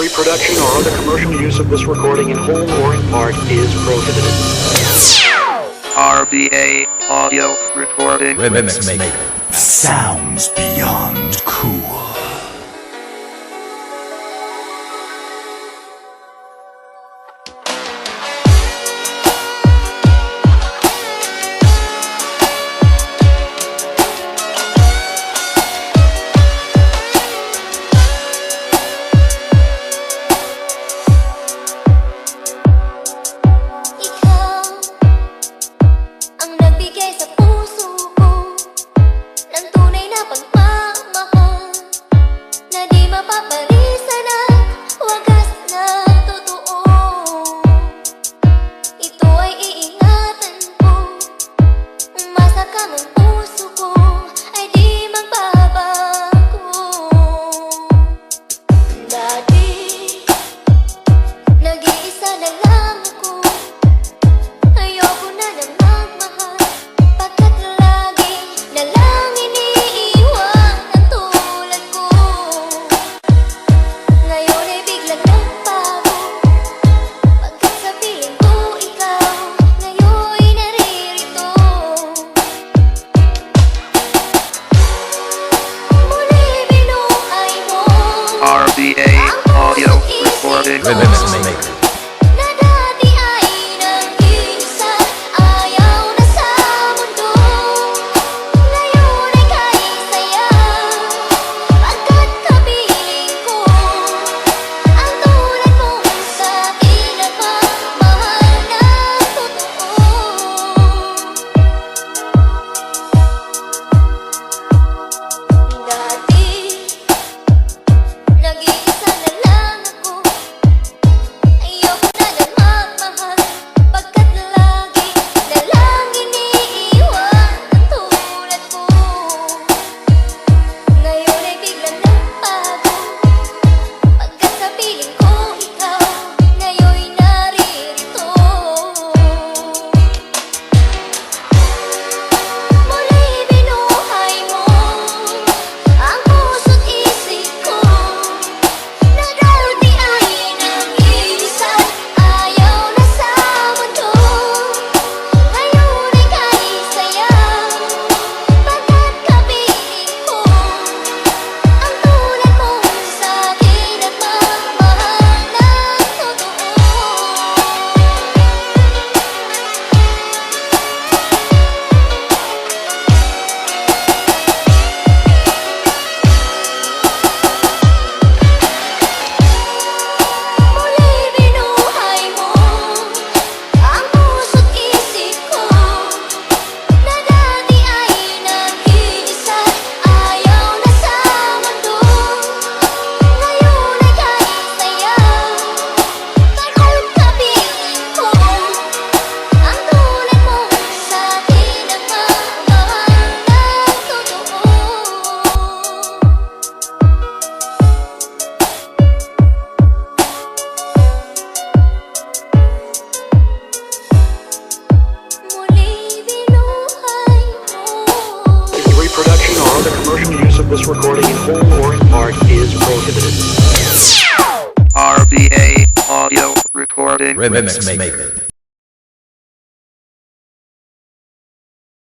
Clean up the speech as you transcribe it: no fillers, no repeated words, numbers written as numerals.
reproduction or other commercial use of this recording in whole or in part is prohibited. RBA Audio Recording Remix Maker. Sounds beyond cool. RBA Audio Recording Remix Maker. Reproduction or other commercial use of this recording in whole or in part is prohibited. RBA Audio Recording Remix Maker.